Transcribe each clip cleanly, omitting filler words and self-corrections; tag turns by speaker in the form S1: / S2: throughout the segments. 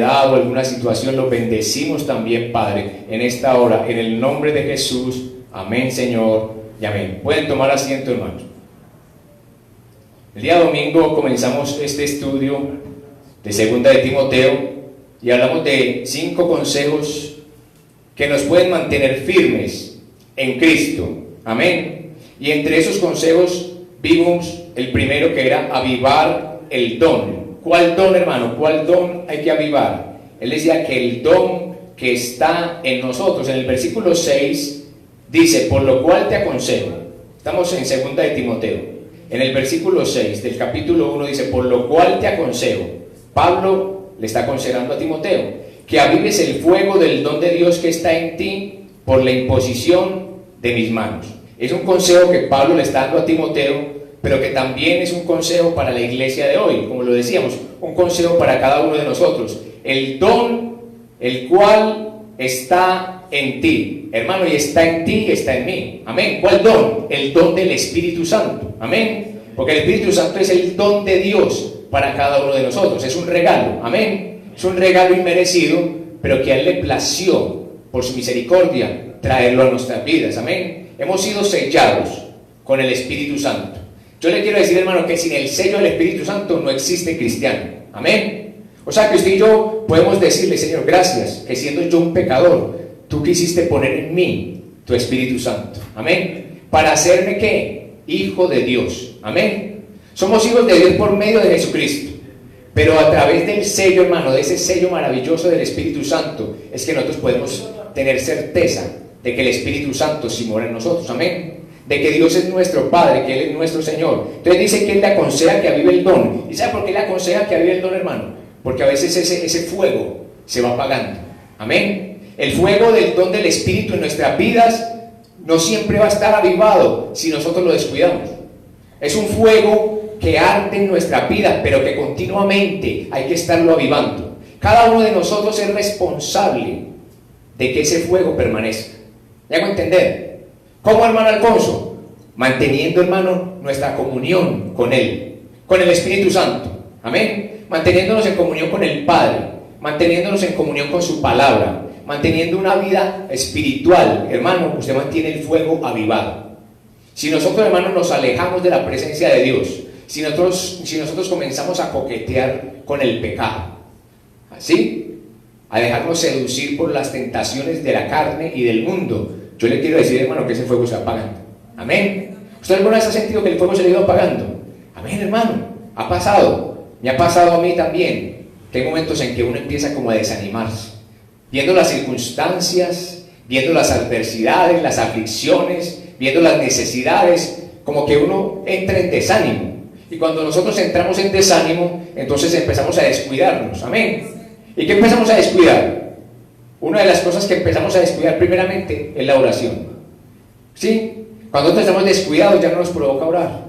S1: o alguna situación, los bendecimos también, Padre, en esta hora, en el nombre de Jesús. Amén, Señor, y amén. Pueden tomar asiento, hermanos. El día domingo comenzamos este estudio de Segunda de Timoteo y hablamos de 5 consejos que nos pueden mantener firmes en Cristo. Amén. Y entre esos consejos vimos el primero, que era avivar el don. ¿Cuál don, hermano? ¿Cuál don hay que avivar? Él decía que el don que está en nosotros. En el versículo 6 dice: por lo cual te aconsejo. Estamos en Segunda de Timoteo. En el versículo 6 del capítulo 1 dice: por lo cual te aconsejo. Pablo le está aconsejando a Timoteo que avives el fuego del don de Dios que está en ti por la imposición de mis manos. Es un consejo que Pablo le está dando a Timoteo, pero que también es un consejo para la iglesia de hoy, como lo decíamos, un consejo para cada uno de nosotros. El don, el cual está en ti, hermano, y está en ti y está en mí. Amén. ¿Cuál don? El don del Espíritu Santo. Amén. Porque el Espíritu Santo es el don de Dios para cada uno de nosotros. Es un regalo. Amén. Es un regalo inmerecido, pero que a Él le plació, por su misericordia, traerlo a nuestras vidas. Amén. Hemos sido sellados con el Espíritu Santo. Yo le quiero decir, hermano, que sin el sello del Espíritu Santo no existe cristiano. Amén. O sea que usted y yo podemos decirle: Señor, gracias, que siendo yo un pecador, tú quisiste poner en mí tu Espíritu Santo. Amén. ¿Para hacerme qué? Hijo de Dios. Amén. Somos hijos de Dios por medio de Jesucristo. Pero a través del sello, hermano, de ese sello maravilloso del Espíritu Santo, es que nosotros podemos tener certeza de que el Espíritu Santo sí mora en nosotros. Amén. De que Dios es nuestro Padre, que Él es nuestro Señor. Entonces dice que Él le aconseja que avive el don. ¿Y sabe por qué le aconseja que avive el don, hermano? Porque a veces ese fuego se va apagando. Amén. El fuego del don del Espíritu en nuestras vidas no siempre va a estar avivado si nosotros lo descuidamos. Es un fuego que arde en nuestra vida, pero que continuamente hay que estarlo avivando. Cada uno de nosotros es responsable de que ese fuego permanezca. ¿Me hago entender? ¿Cómo, hermano Alfonso? Manteniendo, hermano, nuestra comunión con Él, con el Espíritu Santo. Amén. Manteniéndonos en comunión con el Padre, manteniéndonos en comunión con su palabra, manteniendo una vida espiritual. Hermano, usted mantiene el fuego avivado. Si nosotros, hermanos, nos alejamos de la presencia de Dios, si nosotros comenzamos a coquetear con el pecado, así, a dejarnos seducir por las tentaciones de la carne y del mundo, yo le quiero decir, hermano, que ese fuego se va apagando. Amén. ¿Usted alguna vez ha sentido que el fuego se le ha ido apagando? Amén, hermano. Ha pasado. Me ha pasado a mí también, que hay momentos en que uno empieza como a desanimarse, viendo las circunstancias, viendo las adversidades, las aflicciones, viendo las necesidades, como que uno entra en desánimo. Y cuando nosotros entramos en desánimo, entonces empezamos a descuidarnos. Amén. ¿Y qué empezamos a descuidar? Una de las cosas que empezamos a descuidar primeramente es la oración. ¿Sí? Cuando nosotros estamos descuidados ya no nos provoca orar.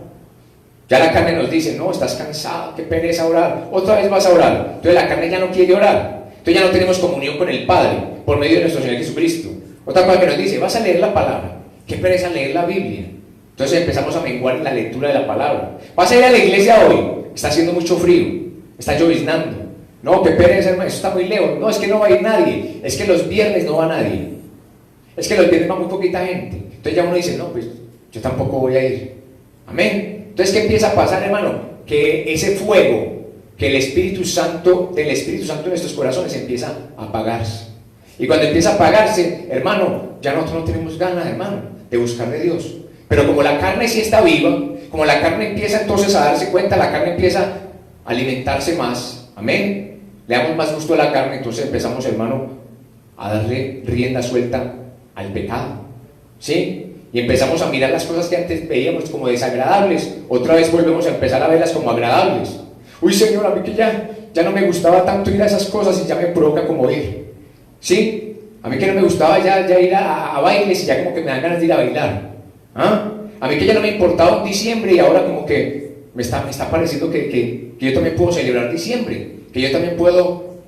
S1: Ya la carne nos dice: no, estás cansado, qué pereza orar. Otra vez vas a orar. Entonces la carne ya no quiere orar. Entonces ya no tenemos comunión con el Padre por medio de nuestro Señor Jesucristo. Otra cosa que nos dice: vas a leer la palabra. Qué pereza leer la Biblia. Entonces empezamos a menguar en la lectura de la palabra. Vas a ir a la iglesia hoy. Está haciendo mucho frío. Está lloviznando. No, qué pereza, hermano, eso está muy lejos. No, es que no va a ir nadie. Es que los viernes no va nadie. Es que los viernes va muy poquita gente. Entonces ya uno dice: no, pues yo tampoco voy a ir. Amén. Entonces, ¿qué empieza a pasar, hermano? Que ese fuego, que del Espíritu Santo en nuestros corazones empieza a apagarse. Y cuando empieza a apagarse, hermano, ya nosotros no tenemos ganas, hermano, de buscar de Dios. Pero como la carne sí está viva, como la carne empieza entonces a darse cuenta, la carne empieza a alimentarse más. Amén. Le damos más gusto a la carne, entonces empezamos, hermano, a darle rienda suelta al pecado. ¿Sí? Y empezamos a mirar las cosas que antes veíamos como desagradables, otra vez volvemos a empezar a verlas como agradables. Uy, Señor, a mí que ya no me gustaba tanto ir a esas cosas y ya me provoca como ir. ¿Sí? A mí que no me gustaba ya ir a bailes y ya como que me dan ganas de ir a bailar. ¿Ah? A mí que ya no me importaba un diciembre y ahora como que me está pareciendo que yo también puedo celebrar diciembre, que yo también puedo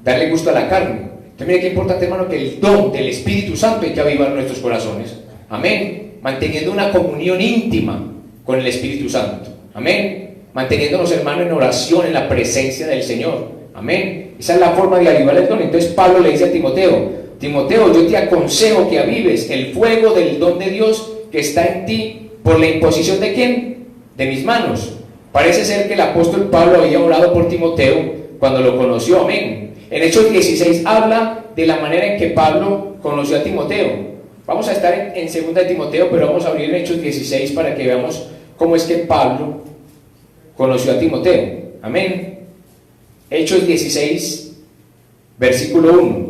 S1: darle gusto a la carne. Entonces mire qué importante, hermano, que el don del Espíritu Santo hay que avivar nuestros corazones. Amén. Manteniendo una comunión íntima con el Espíritu Santo. Amén. Manteniéndonos, hermano, en oración, en la presencia del Señor. Amén. Esa es la forma de avivar el don. Entonces Pablo le dice a Timoteo: Timoteo, yo te aconsejo que avives el fuego del don de Dios que está en ti por la imposición ¿de quién? De mis manos. Parece ser que el apóstol Pablo había orado por Timoteo cuando lo conoció. Amén. En Hechos 16 habla de la manera en que Pablo conoció a Timoteo. Vamos a estar en 2 de Timoteo, pero vamos a abrir Hechos 16 para que veamos cómo es que Pablo conoció a Timoteo. Amén. Hechos 16, versículo 1.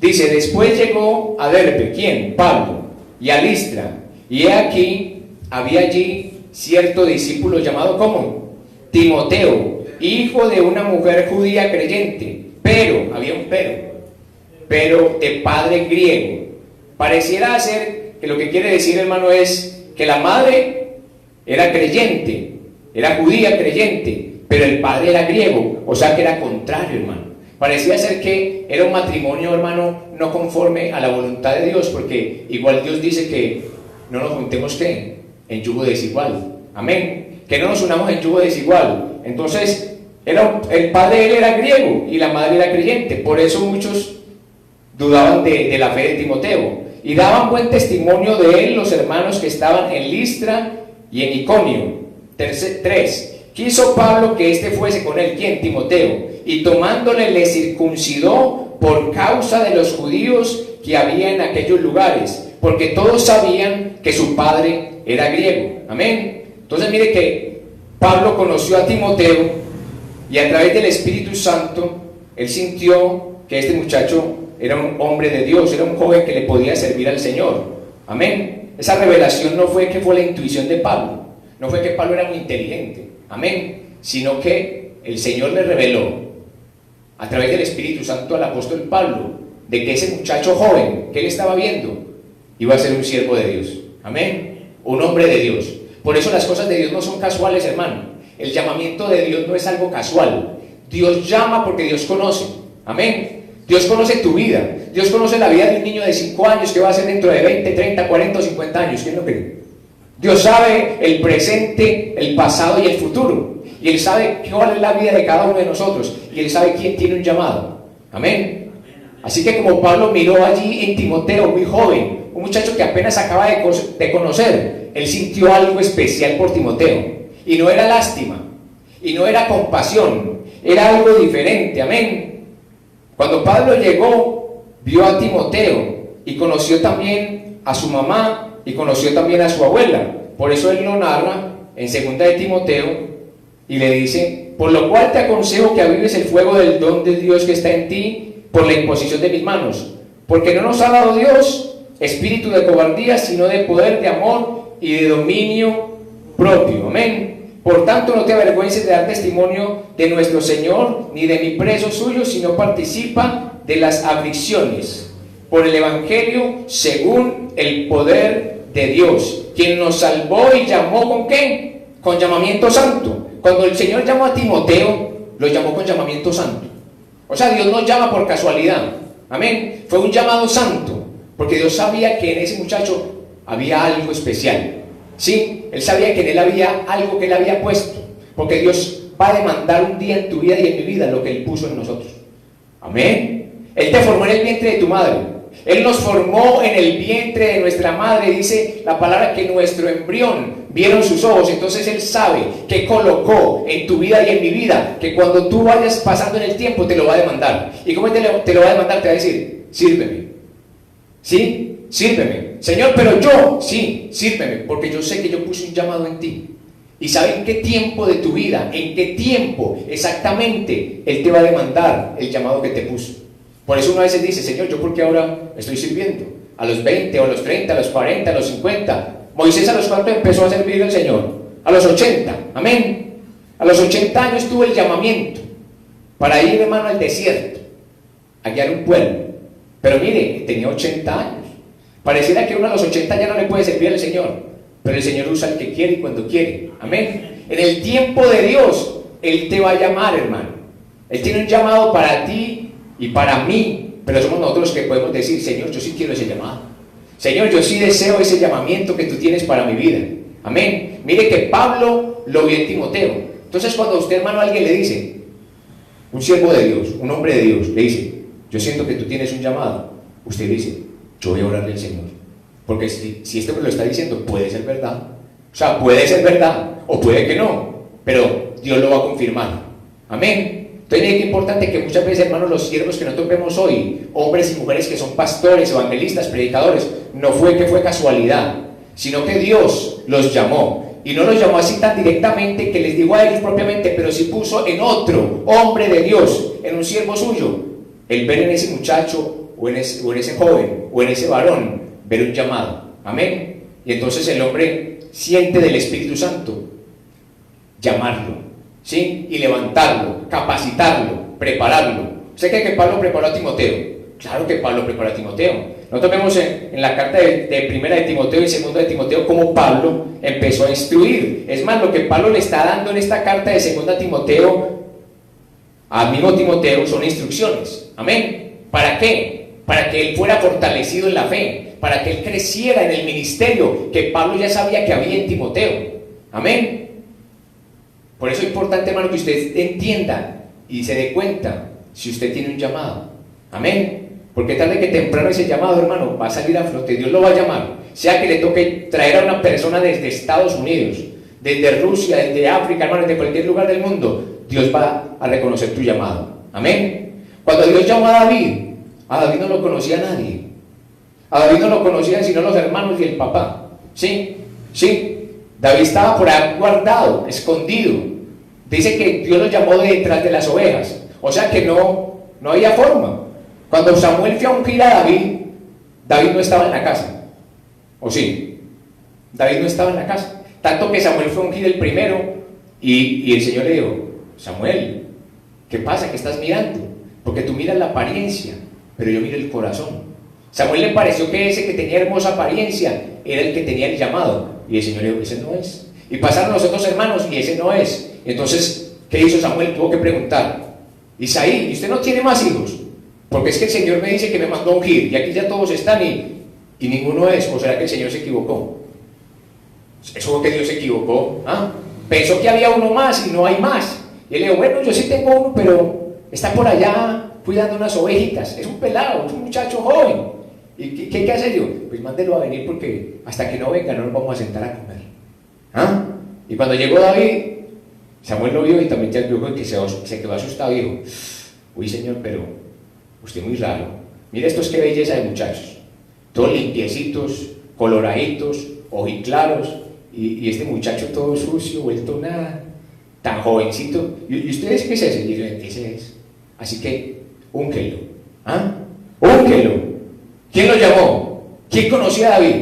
S1: Dice: después llegó a Derbe, ¿quién? Pablo, y a Listra, y he aquí, había allí cierto discípulo llamado, ¿cómo? Timoteo, hijo de una mujer judía creyente, pero, había un pero de padre griego. Pareciera ser que lo que quiere decir, hermano, es que la madre era creyente, era judía creyente, pero el padre era griego, o sea que era contrario, hermano. Parecía ser que era un matrimonio, hermano, no conforme a la voluntad de Dios, porque igual Dios dice que no nos juntemos, ¿qué? En yugo desigual. Amén. Que no nos unamos en yugo desigual. Entonces, el padre de él era griego y la madre era creyente. Por eso muchos dudaban de la fe de Timoteo. Y daban buen testimonio de él los hermanos que estaban en Listra y en Iconio. 3. Quiso Pablo que éste fuese con él, ¿quién? Timoteo, y tomándole le circuncidó por causa de los judíos que había en aquellos lugares, porque todos sabían que su padre era griego. Amén. Entonces mire que Pablo conoció a Timoteo y a través del Espíritu Santo él sintió que este muchacho era un hombre de Dios, era un joven que le podía servir al Señor. Amén. Esa revelación no fue que fue la intuición de Pablo, no fue que Pablo era muy inteligente, amén, sino que el Señor le reveló a través del Espíritu Santo al apóstol Pablo de que ese muchacho joven que él estaba viendo iba a ser un siervo de Dios, amén, un hombre de Dios. Por eso las cosas de Dios no son casuales, hermano. El llamamiento de Dios no es algo casual. Dios llama porque Dios conoce, amén. Dios conoce tu vida, Dios conoce la vida de un niño de 5 años que va a ser dentro de 20, 30, 40 o 50 años. ¿Quién lo cree? Dios sabe el presente, el pasado y el futuro. Y Él sabe cuál es la vida de cada uno de nosotros. Y Él sabe quién tiene un llamado. Amén. Así que como Pablo miró allí en Timoteo, muy joven, un muchacho que apenas acaba de conocer, él sintió algo especial por Timoteo. Y no era lástima, y no era compasión, era algo diferente. Amén. Cuando Pablo llegó, vio a Timoteo y conoció también a su mamá y conoció también a su abuela. Por eso él lo narra en 2 de Timoteo y le dice: por lo cual te aconsejo que avives el fuego del don de Dios que está en ti por la imposición de mis manos, porque no nos ha dado Dios espíritu de cobardía, sino de poder, de amor y de dominio propio. Amén. Por tanto, no te avergüences de dar testimonio de nuestro Señor, ni de mi preso suyo, sino participa de las aflicciones por el Evangelio según el poder de Dios, quien nos salvó y llamó ¿con qué? Con llamamiento santo. Cuando el Señor llamó a Timoteo, lo llamó con llamamiento santo. O sea, Dios no llama por casualidad. Amén. Fue un llamado santo, porque Dios sabía que en ese muchacho había algo especial. Sí, Él sabía que en él había algo que Él había puesto, porque Dios va a demandar un día en tu vida y en mi vida lo que Él puso en nosotros. Amén. Él te formó en el vientre de tu madre. Él nos formó en el vientre de nuestra madre. Dice la palabra que nuestro embrión vieron sus ojos. Entonces Él sabe que colocó en tu vida y en mi vida, que cuando tú vayas pasando en el tiempo te lo va a demandar. ¿Y cómo te lo va a demandar? Te va a decir: sírveme. ¿Sí? Sírveme. Señor, pero yo, sí, sírveme, porque yo sé que yo puse un llamado en ti. Y sabe en qué tiempo de tu vida, en qué tiempo exactamente Él te va a demandar el llamado que te puso. Por eso uno a veces dice: Señor, ¿yo por qué ahora estoy sirviendo? A los 20, o a los 30, a los 40, a los 50. Moisés a los cuantos empezó a servir al Señor. A los 80, amén. A los 80 años tuvo el llamamiento para ir, hermano, al desierto, a guiar un pueblo. Pero mire, tenía 80 años. Pareciera que uno a los 80 ya no le puede servir al Señor, pero el Señor usa al que quiere y cuando quiere. Amén. En el tiempo de Dios, Él te va a llamar, hermano. Él tiene un llamado para ti y para mí, pero somos nosotros los que podemos decir: Señor, yo sí quiero ese llamado. Señor, yo sí deseo ese llamamiento que tú tienes para mi vida. Amén. Mire que Pablo lo vio en Timoteo. Entonces, cuando usted, hermano, a alguien le dice: un siervo de Dios, un hombre de Dios, le dice, yo siento que tú tienes un llamado, usted dice, yo voy a orarle al Señor. Porque si este me lo está diciendo, puede ser verdad. O sea, puede ser verdad, o puede que no, pero Dios lo va a confirmar. Amén. Entonces es importante que muchas veces, hermanos, los siervos que nosotros vemos hoy, hombres y mujeres que son pastores, evangelistas, predicadores, no fue que fue casualidad, sino que Dios los llamó. Y no los llamó así tan directamente que les digo a ellos propiamente, pero sí puso en otro hombre de Dios, en un siervo suyo, el ver en ese muchacho, o en ese joven, o en ese varón, ver un llamado. Amén. Y entonces el hombre siente del Espíritu Santo llamarlo, ¿sí? Y levantarlo, capacitarlo, prepararlo. ¿Usted cree que Pablo preparó a Timoteo? Claro que Pablo preparó a Timoteo. Nosotros vemos en la carta de primera de Timoteo y segunda de Timoteo cómo Pablo empezó a instruir. Es más, lo que Pablo le está dando en esta carta de segunda a Timoteo, al mismo Timoteo, son instrucciones. Amén. ¿Para qué? Para que él fuera fortalecido en la fe, para que él creciera en el ministerio que Pablo ya sabía que había en Timoteo. Amén. Por eso es importante, hermano, que usted entienda y se dé cuenta si usted tiene un llamado. Amén. Porque tarde que temprano ese llamado, hermano, va a salir a flote. Dios lo va a llamar. Sea que le toque traer a una persona desde Estados Unidos, desde Rusia, desde África, hermano, desde cualquier lugar del mundo, Dios va a reconocer tu llamado. Amén. Cuando Dios llamó a David no lo conocía nadie. A David no lo conocían sino los hermanos y el papá. ¿Sí? ¿Sí? David estaba por ahí guardado, escondido. Dice que Dios lo llamó de detrás de las ovejas. O sea que no había forma. Cuando Samuel fue a ungir a David no estaba en la casa. ¿O sí? David no estaba en la casa. Tanto que Samuel fue a ungir el primero y el Señor le dijo, Samuel, ¿qué pasa? ¿Qué estás mirando? Porque tú miras la apariencia, pero yo miro el corazón. Samuel le pareció que ese que tenía hermosa apariencia era el que tenía el llamado. Y el Señor le dijo, ese no es. Y pasaron los otros hermanos y ese no es. Entonces, ¿qué hizo Samuel? Tuvo que preguntar, Isaí, ¿y usted no tiene más hijos? Porque es que el Señor me dice que me mandó a ungir y aquí ya todos están y ninguno es. ¿O será que el Señor se equivocó? ¿Eso fue que Dios se equivocó? ¿Ah? Pensó que había uno más y no hay más. Y él le dijo, bueno, yo sí tengo uno, pero está por allá cuidando unas ovejitas. Es un pelado, es un muchacho joven. ¿Y qué hace yo? Pues mándelo a venir porque hasta que no venga no nos vamos a sentar a comer. ¿Ah? Y cuando llegó David, Samuel lo vio y también ya vio que se quedó asustado y dijo, uy Señor, pero usted es muy raro. Mira estos qué belleza de muchachos. Todos limpiecitos, coloraditos, ojiclaros. Y este muchacho todo sucio, vuelto nada, tan jovencito. ¿Y ustedes qué es ese? Y yo, ese es. Así que, úngelo. ¿Ah? Úngelo. ¿Quién lo llamó? ¿Quién conocía a David?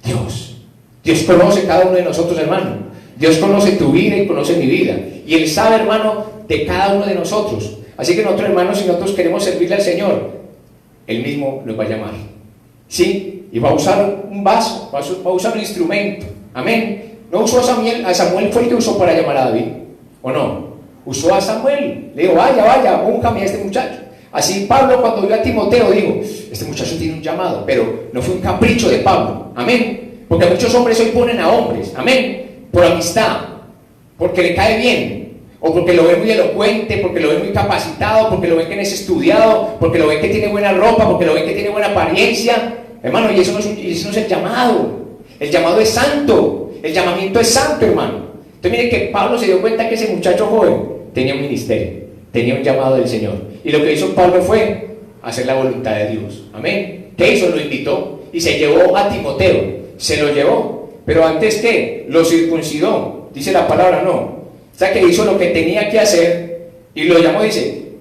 S1: Dios. Dios conoce cada uno de nosotros, hermano. Dios conoce tu vida y conoce mi vida. Y Él sabe, hermano, de cada uno de nosotros. Así que nosotros, hermanos, si nosotros queremos servirle al Señor, Él mismo nos va a llamar. ¿Sí? Y va a usar un vaso, va a usar un instrumento. Amén. No usó a Samuel fue el que usó para llamar a David. ¿O no? Usó a Samuel. Le dijo, vaya, úngame a este muchacho. Así Pablo cuando vio a Timoteo dijo, este muchacho tiene un llamado, pero no fue un capricho de Pablo. Amén. Porque muchos hombres hoy ponen a hombres. Amén. Por amistad. Porque le cae bien. O porque lo ven muy elocuente, porque lo ven muy capacitado, porque lo ven que es estudiado, porque lo ven que tiene buena ropa, porque lo ven que tiene buena apariencia. Hermano, y eso no es el llamado. El llamado es santo. El llamamiento es santo, hermano. Entonces mire que Pablo se dio cuenta que ese muchacho joven tenía un ministerio, tenía un llamado del Señor. Y lo que hizo Pablo fue hacer la voluntad de Dios. Amén. ¿Qué hizo? Lo invitó y se llevó a Timoteo. Se lo llevó. Pero antes que lo circuncidó, dice la palabra, no. O sea que hizo lo que tenía que hacer y lo llamó, dice,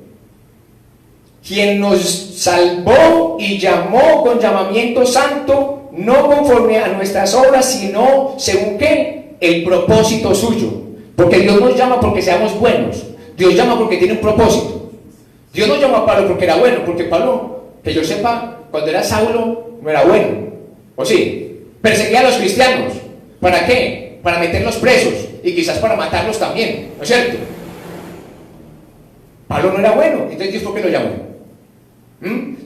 S1: quien nos salvó y llamó con llamamiento santo, no conforme a nuestras obras, sino según ¿qué? El propósito suyo. Porque Dios nos llama porque seamos buenos. Dios llama porque tiene un propósito. Dios no llamó a Pablo porque era bueno, porque Pablo, que yo sepa, cuando era Saulo, no era bueno. ¿O sí? Perseguía a los cristianos. ¿Para qué? Para meterlos presos y quizás para matarlos también, ¿no es cierto? Pablo no era bueno, entonces Dios ¿por qué lo llamó?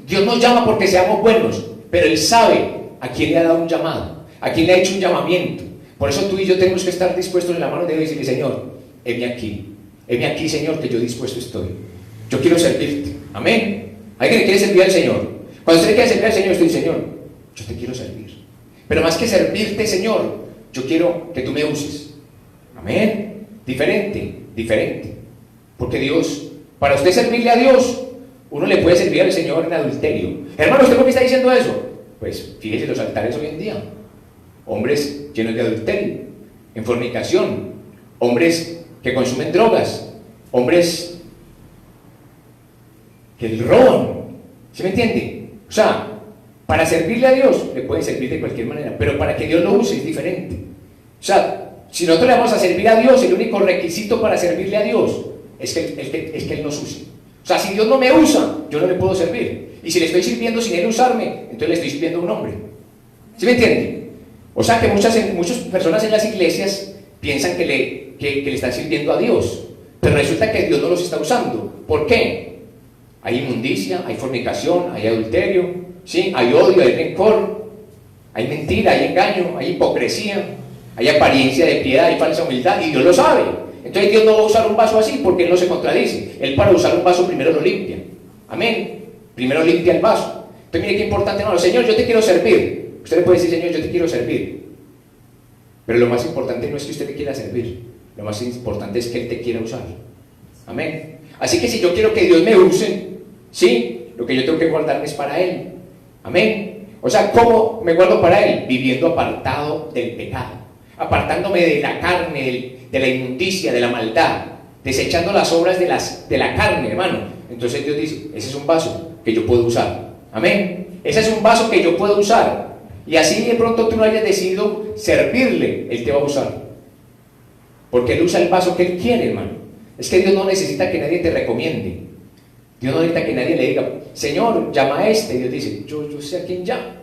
S1: Dios nos llama porque seamos buenos, pero Él sabe a quién le ha dado un llamado, a quién le ha hecho un llamamiento. Por eso tú y yo tenemos que estar dispuestos en la mano de Dios y decirle, Señor, heme aquí, heme aquí, Señor, que yo dispuesto estoy. Yo quiero servirte. Amén. ¿Alguien le quiere servir al Señor? Cuando usted le quiere servir al Señor, usted dice, Señor, yo te quiero servir. Pero más que servirte, Señor, yo quiero que tú me uses. Amén. Diferente, diferente. Porque Dios, para usted servirle a Dios, uno le puede servir al Señor en adulterio. Hermano, ¿usted por qué está diciendo eso? Pues fíjese los altares hoy en día. Hombres llenos de adulterio, en fornicación, hombres que consumen drogas, hombres que roban. ¿Sí me entiende? O sea, para servirle a Dios le pueden servir de cualquier manera, pero para que Dios lo use es diferente. O sea, si nosotros le vamos a servir a Dios, el único requisito para servirle a Dios es que Él nos use. O sea, si Dios no me usa, yo no le puedo servir. Y si le estoy sirviendo sin Él usarme, entonces le estoy sirviendo a un hombre. ¿Sí me entiende? O sea, que muchas personas en las iglesias piensan que le están sirviendo a Dios, pero resulta que Dios no los está usando. ¿Por qué? Hay inmundicia, hay fornicación, hay adulterio, ¿sí? Hay odio, hay rencor, hay mentira, hay engaño, hay hipocresía, hay apariencia de piedad, hay falsa humildad, y Dios lo sabe. Entonces Dios no va a usar un vaso así porque Él no se contradice. Él, para usar un vaso, primero lo limpia. Amén. Primero limpia el vaso. Entonces mire qué importante, hermano. Señor, yo te quiero servir. Usted le puede decir, Señor, yo te quiero servir. Pero lo más importante no es que usted te quiera servir. Lo más importante es que Él te quiera usar. Amén. Así que si yo quiero que Dios me use, ¿sí? Lo que yo tengo que guardarme es para Él. Amén. O sea, ¿cómo me guardo para Él? Viviendo apartado del pecado. Apartándome de la carne, de la inmundicia, de la maldad. Desechando las obras de la carne, hermano. Entonces Dios dice, ese es un vaso que yo puedo usar. Amén. Ese es un vaso que yo puedo usar. Y así de pronto tú no hayas decidido servirle, Él te va a usar. Porque Él usa el vaso que Él quiere, hermano. Es que Dios no necesita que nadie te recomiende. Dios no necesita que nadie le diga, Señor, llama a este. Y Dios dice, yo sé a quién llama.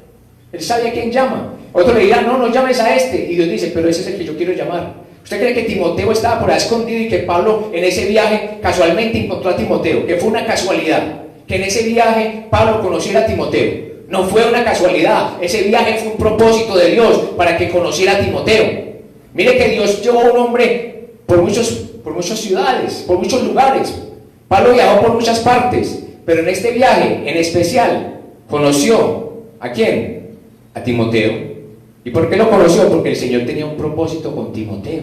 S1: Él sabe a quién llama. Otro le dirá, no llames a este. Y Dios dice, pero ese es el que yo quiero llamar. ¿Usted cree que Timoteo estaba por ahí escondido y que Pablo en ese viaje casualmente encontró a Timoteo? Que fue una casualidad. Que en ese viaje Pablo conociera a Timoteo. No fue una casualidad. Ese viaje fue un propósito de Dios para que conociera a Timoteo. Mire que Dios llevó a un hombre por muchas ciudades, por muchos lugares. Pablo viajó por muchas partes, pero en este viaje en especial conoció ¿a quién? A Timoteo. ¿Y por qué lo conoció? Porque el Señor tenía un propósito con Timoteo.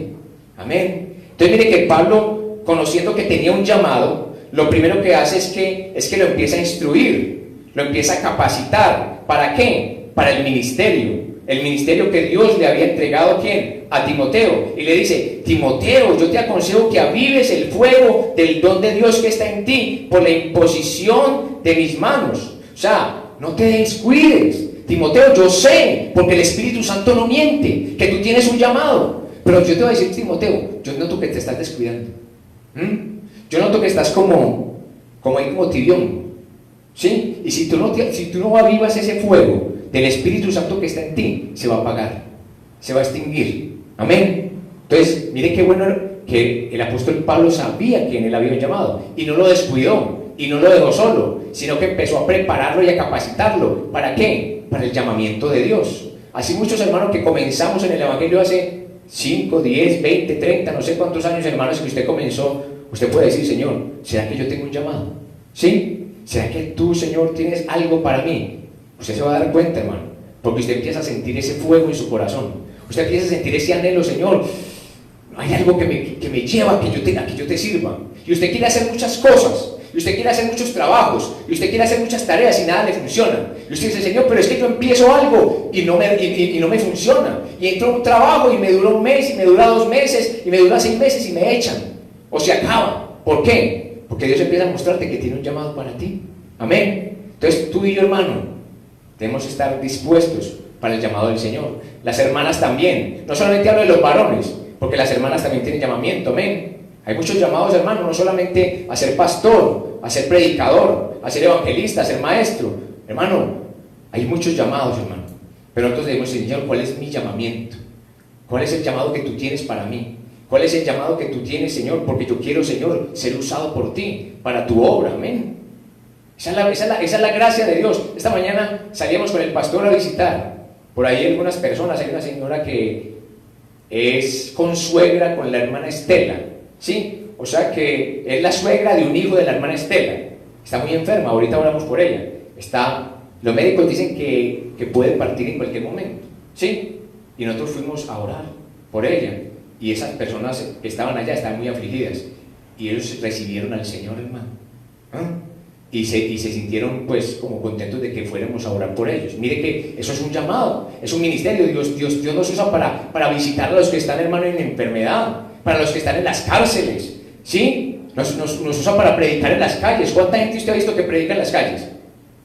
S1: Amén. Entonces mire que Pablo, conociendo que tenía un llamado, lo primero que hace es que lo empieza a instruir, lo empieza a capacitar. ¿Para qué? Para el ministerio. El ministerio que Dios le había entregado ¿a quién? A Timoteo. Y le dice, Timoteo, yo te aconsejo que avives el fuego del don de Dios que está en ti por la imposición de mis manos. O sea, no te descuides. Timoteo, yo sé, porque el Espíritu Santo no miente, que tú tienes un llamado. Pero yo te voy a decir, Timoteo, yo noto que te estás descuidando. Yo noto que estás como tibión. ¿Sí? Y si tú no avivas ese fuego del Espíritu Santo que está en ti, se va a apagar, se va a extinguir. Amén. Entonces, mire qué bueno que el apóstol Pablo sabía quién él había llamado y no lo descuidó y no lo dejó solo, sino que empezó a prepararlo y a capacitarlo. ¿Para qué? Para el llamamiento de Dios. Así muchos hermanos que comenzamos en el Evangelio hace 5, 10, 20, 30, no sé cuántos años, hermanos, que usted comenzó, usted puede decir, Señor, ¿será que yo tengo un llamado? ¿Sí? ¿Será que tú, Señor, tienes algo para mí? Usted se va a dar cuenta, hermano, porque usted empieza a sentir ese fuego en su corazón. Usted empieza a sentir ese anhelo, Señor, hay algo que me lleva a que yo te sirva. Y usted quiere hacer muchas cosas, y usted quiere hacer muchos trabajos, y usted quiere hacer muchas tareas y nada le funciona. Y usted dice, Señor, pero es que yo empiezo algo y no me funciona. Y entro a un trabajo y me dura un mes, y me dura 2 meses, y me dura 6 meses y me echan. O se acaba. ¿Por qué? Porque Dios empieza a mostrarte que tiene un llamado para ti. Amén. Entonces tú y yo, hermano, debemos estar dispuestos para el llamado del Señor. Las hermanas también. No solamente hablo de los varones, porque las hermanas también tienen llamamiento. Amén. Hay muchos llamados, hermano, no solamente a ser pastor, a ser predicador, a ser evangelista, a ser maestro. Hermano, hay muchos llamados, hermano. Pero nosotros debemos decir, Señor, ¿cuál es mi llamamiento? ¿Cuál es el llamado que tú tienes para mí? ¿Cuál es el llamado que tú tienes, Señor? Porque yo quiero, Señor, ser usado por ti, para tu obra. Amén. Esa es la gracia de Dios. Esta mañana salíamos con el pastor a visitar. Por ahí algunas personas, hay una señora que es consuegra con la hermana Estela, ¿sí? o sea que es la suegra de un hijo de la hermana Estela. Está muy enferma, ahorita oramos por ella. Los médicos dicen que puede partir en cualquier momento, ¿sí? Y nosotros fuimos a orar por ella. Y esas personas que estaban allá estaban muy afligidas. Y ellos recibieron al Señor, hermano. Y se sintieron pues como contentos de que fuéramos a orar por ellos. Mire que eso es un llamado, es un ministerio. Dios nos usa para visitar a los que están, hermano, en enfermedad, para los que están en las cárceles, ¿sí? Nos usa para predicar en las calles. ¿Cuánta gente usted ha visto que predica en las calles?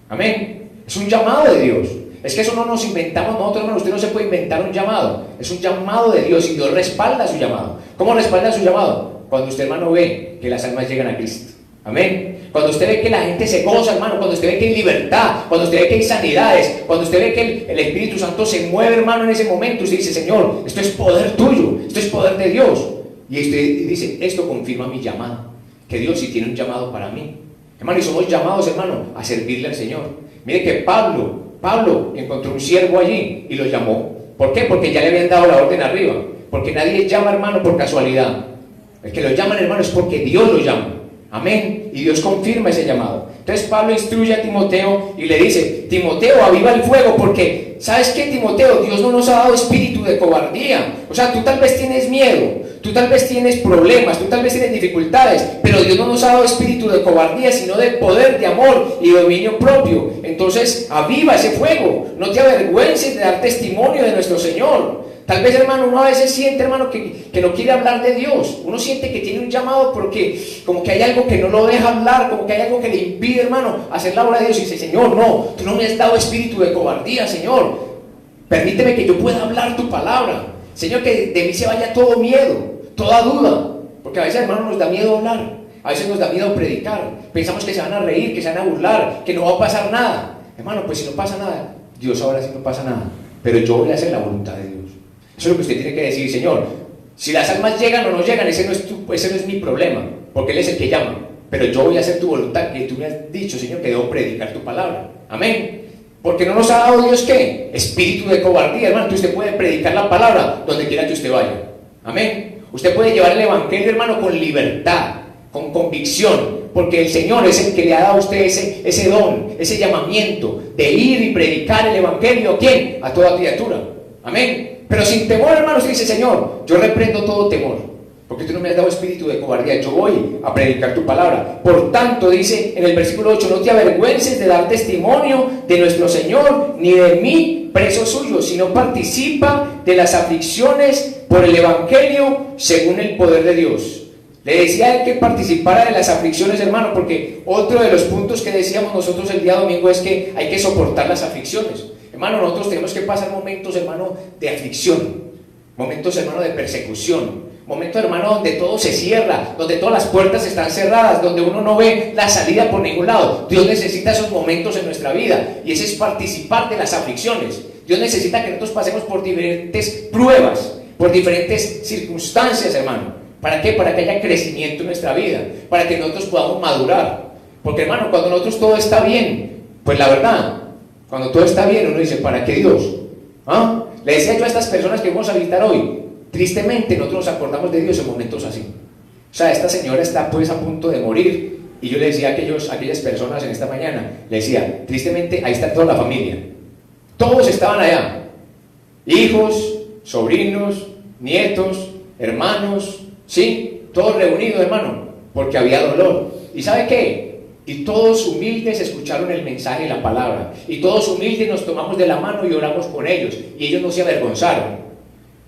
S1: Amén. Es un llamado de Dios. Es que eso no nos inventamos nosotros, hermano. Usted no se puede inventar un llamado. Es un llamado de Dios y Dios respalda su llamado. ¿Cómo respalda su llamado? Cuando usted, hermano, ve que las almas llegan a Cristo. Amén. Cuando usted ve que la gente se goza, hermano, cuando usted ve que hay libertad, cuando usted ve que hay sanidades, cuando usted ve que el Espíritu Santo se mueve, hermano, en ese momento, usted dice, Señor, esto es poder tuyo, esto es poder de Dios. Y usted dice, esto confirma mi llamado, que Dios sí tiene un llamado para mí. Hermano, y somos llamados, hermano, a servirle al Señor. Mire que Pablo encontró un siervo allí y lo llamó. ¿Por qué? Porque ya le habían dado la orden arriba. Porque nadie llama, hermano, por casualidad. El que lo llaman, hermano, es porque Dios lo llama. Amén. Y Dios confirma ese llamado. Entonces Pablo instruye a Timoteo y le dice, Timoteo, aviva el fuego, porque, ¿sabes qué, Timoteo? Dios no nos ha dado espíritu de cobardía. O sea, tú tal vez tienes miedo, tú tal vez tienes problemas, tú tal vez tienes dificultades, pero Dios no nos ha dado espíritu de cobardía, sino de poder, de amor y dominio propio. Entonces, aviva ese fuego. No te avergüences de dar testimonio de nuestro Señor. Tal vez, hermano, uno a veces siente, hermano, que no quiere hablar de Dios. Uno siente que tiene un llamado porque como que hay algo que no lo deja hablar, como que hay algo que le impide, hermano, hacer la obra de Dios. Y dice, Señor, no, tú no me has dado espíritu de cobardía, Señor. Permíteme que yo pueda hablar tu palabra. Señor, que de mí se vaya todo miedo, toda duda. Porque a veces, hermano, nos da miedo hablar. A veces nos da miedo predicar. Pensamos que se van a reír, que se van a burlar, que no va a pasar nada. Hermano, pues si no pasa nada, Dios ahora sí no pasa nada. Pero yo voy a hacer la voluntad de Dios. Eso es lo que usted tiene que decir, Señor. Si las almas llegan o no llegan, ese no es mi problema, porque Él es el que llama. Pero yo voy a hacer tu voluntad, que tú me has dicho, Señor, que debo predicar tu palabra. Amén. Porque no nos ha dado Dios, ¿qué? Espíritu de cobardía, hermano. Usted puede predicar la palabra donde quiera que usted vaya. Amén. Usted puede llevar el evangelio, hermano, con libertad, con convicción, porque el Señor es el que le ha dado a usted ese don, ese llamamiento de ir y predicar el evangelio. ¿A quién? A toda criatura. Amén. Pero sin temor, hermano, usted dice, Señor, yo reprendo todo temor, porque tú no me has dado espíritu de cobardía, yo voy a predicar tu palabra. Por tanto, dice en el versículo 8, no te avergüences de dar testimonio de nuestro Señor, ni de mí, preso suyo, sino participa de las aflicciones por el evangelio según el poder de Dios. Le decía a él que participara de las aflicciones, hermano, porque otro de los puntos que decíamos nosotros el día domingo es que hay que soportar las aflicciones. Hermano, nosotros tenemos que pasar momentos, hermano, de aflicción, momentos, hermano, de persecución, momentos, hermano, donde todo se cierra, donde todas las puertas están cerradas, donde uno no ve la salida por ningún lado. Dios necesita esos momentos en nuestra vida, y ese es participar de las aflicciones. Dios necesita que nosotros pasemos por diferentes pruebas, por diferentes circunstancias, hermano. ¿Para qué? Para que haya crecimiento en nuestra vida, para que nosotros podamos madurar. Porque, hermano, cuando nosotros todo está bien, pues la verdad, cuando todo está bien, uno dice, ¿para qué Dios? ¿Ah? Le decía yo a estas personas que vamos a visitar hoy, tristemente nosotros nos acordamos de Dios en momentos así. O sea, esta señora está pues a punto de morir, y yo le decía a aquellas personas en esta mañana, le decía, tristemente ahí está toda la familia. Todos estaban allá, hijos, sobrinos, nietos, hermanos, ¿sí? Todos reunidos, hermano, porque había dolor. ¿Y sabe qué? Y todos humildes escucharon el mensaje y la palabra. Y todos humildes nos tomamos de la mano y oramos con ellos. Y ellos no se avergonzaron.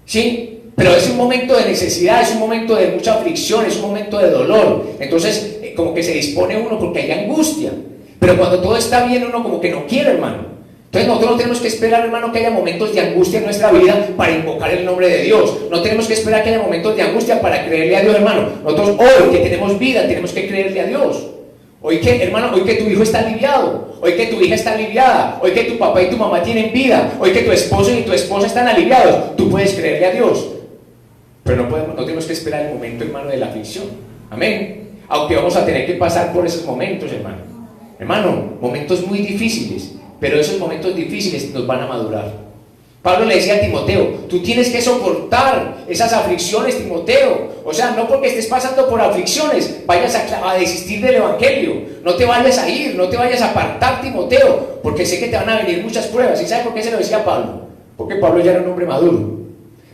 S1: ¿Sí? Pero es un momento de necesidad, es un momento de mucha aflicción, es un momento de dolor. Entonces, como que se dispone uno porque hay angustia. Pero cuando todo está bien, uno como que no quiere, hermano. Entonces nosotros no tenemos que esperar, hermano, que haya momentos de angustia en nuestra vida para invocar el nombre de Dios. No tenemos que esperar que haya momentos de angustia para creerle a Dios, hermano. Nosotros hoy que tenemos vida, tenemos que creerle a Dios. Hoy que, hermano, hoy que tu hijo está aliviado, hoy que tu hija está aliviada, hoy que tu papá y tu mamá tienen vida, hoy que tu esposo y tu esposa están aliviados, tú puedes creerle a Dios. Pero no tenemos que esperar el momento, hermano, de la aflicción. Amén. Aunque vamos a tener que pasar por esos momentos, hermano. Hermano, momentos muy difíciles, pero esos momentos difíciles nos van a madurar. Pablo le decía a Timoteo, tú tienes que soportar esas aflicciones, Timoteo. O sea, no porque estés pasando por aflicciones vayas a desistir del evangelio. No te vayas a ir, no te vayas a apartar, Timoteo, porque sé que te van a venir muchas pruebas. ¿Y sabes por qué se lo decía a Pablo? Porque Pablo ya era un hombre maduro.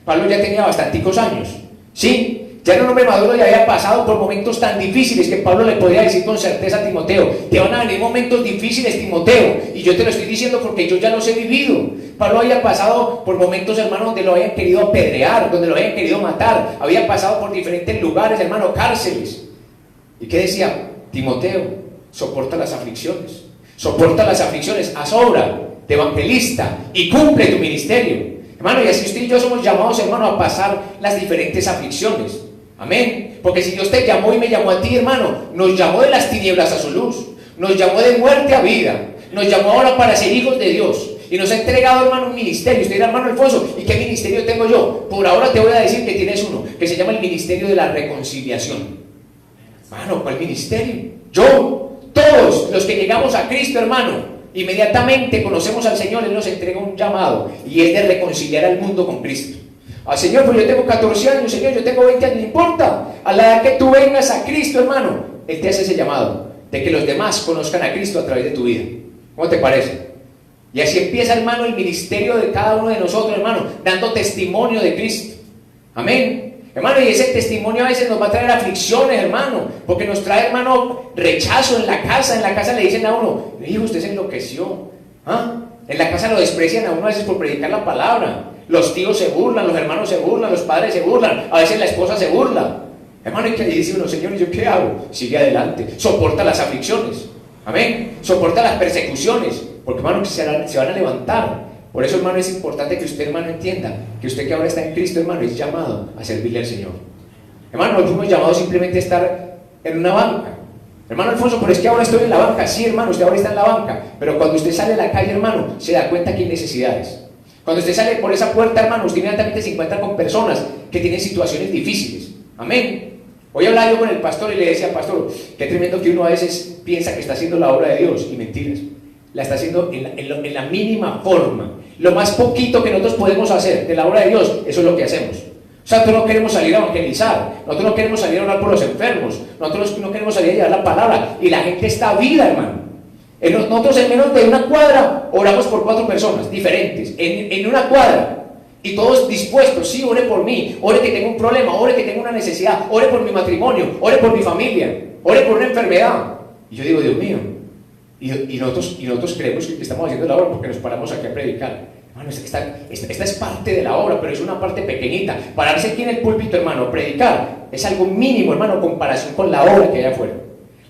S1: Pablo ya tenía bastanticos años, ¿sí? Ya era un hombre maduro y había pasado por momentos tan difíciles que Pablo le podría decir con certeza a Timoteo, te van a venir momentos difíciles, Timoteo, y yo te lo estoy diciendo porque yo ya los he vivido. Pablo había pasado por momentos, hermano, donde lo habían querido apedrear, donde lo habían querido matar, había pasado por diferentes lugares, hermano, cárceles. ¿Y qué decía? Timoteo, soporta las aflicciones, haz obra de evangelista y cumple tu ministerio. Hermano, y así usted y yo somos llamados, hermano, a pasar las diferentes aflicciones. Amén. Porque si Dios te llamó y me llamó a ti, hermano, nos llamó de las tinieblas a su luz, nos llamó de muerte a vida, nos llamó ahora para ser hijos de Dios y nos ha entregado, hermano, un ministerio. Usted dirá, hermano Alfonso, ¿y qué ministerio tengo yo? Por ahora te voy a decir que tienes uno, que se llama el ministerio de la reconciliación. Hermano, ¿cuál ministerio? Yo, todos los que llegamos a Cristo, hermano, inmediatamente conocemos al Señor, Él nos entrega un llamado y es de reconciliar al mundo con Cristo. Señor, pues yo tengo 14 años, Señor, yo tengo 20 años, no importa. A la edad que tú vengas a Cristo, hermano, Él te hace ese llamado de que los demás conozcan a Cristo a través de tu vida. ¿Cómo te parece? Y así empieza, hermano, el ministerio de cada uno de nosotros, hermano, dando testimonio de Cristo. Amén. Hermano, y ese testimonio a veces nos va a traer aflicciones, hermano, porque nos trae, hermano, rechazo en la casa le dicen a uno, hijo, usted se enloqueció. En la casa lo desprecian a uno a veces por predicar la palabra. Los tíos se burlan, los hermanos se burlan, los padres se burlan, a veces la esposa se burla. Hermano, y que dice uno, Señor, ¿y yo qué hago? Sigue adelante, soporta las aflicciones. Amén. Soporta las persecuciones, porque, hermano, se van a levantar. Por eso, hermano, es importante que usted, hermano, entienda que usted que ahora está en Cristo, hermano, es llamado a servirle al Señor. Hermano, no fuimos llamados simplemente a estar en una banca. Hermano Alfonso, pero es que ahora estoy en la banca. Sí, hermano, usted ahora está en la banca, pero cuando usted sale a la calle, hermano, se da cuenta que hay necesidades. Cuando usted sale por esa puerta, hermano, usted inmediatamente se encuentra con personas que tienen situaciones difíciles. Amén. Hoy hablaba yo con el pastor y le decía, pastor, qué tremendo que uno a veces piensa que está haciendo la obra de Dios, y mentiras. La está haciendo en la mínima forma. Lo más poquito que nosotros podemos hacer de la obra de Dios, eso es lo que hacemos. O sea, nosotros no queremos salir a evangelizar, nosotros no queremos salir a orar por los enfermos, nosotros no queremos salir a llevar la palabra, y la gente está viva, hermano. Nosotros en menos de una cuadra oramos por 4 personas diferentes, en una cuadra, y todos dispuestos, sí, ore por mí, ore que tengo un problema, ore que tengo una necesidad, ore por mi matrimonio, ore por mi familia, ore por una enfermedad. Y yo digo, Dios mío, y nosotros creemos que estamos haciendo la obra porque nos paramos aquí a predicar. Hermano, esta es parte de la obra, pero es una parte pequeñita. Pararse aquí en el púlpito, hermano, predicar, es algo mínimo, hermano, en comparación con la obra que hay afuera.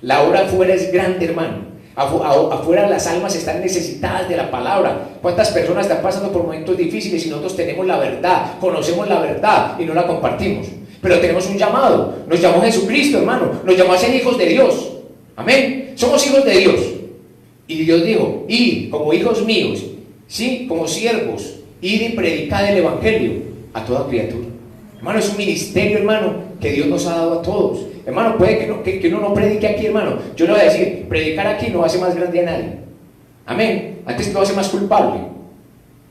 S1: La obra afuera es grande, hermano. Afuera las almas están necesitadas de la palabra. ¿Cuántas personas están pasando por momentos difíciles y nosotros tenemos la verdad, conocemos la verdad y no la compartimos? Pero tenemos un llamado, nos llamó Jesucristo, hermano, nos llamó a ser hijos de Dios. Amén. Somos hijos de Dios. Y Dios dijo, id como hijos míos, sí, como siervos, id y predicad el evangelio a toda criatura. Hermano, es un ministerio, hermano, que Dios nos ha dado a todos. Hermano, puede que uno no predique aquí, hermano. Yo le voy a decir, predicar aquí no hace más grande a nadie. Amén. Antes lo hace más culpable.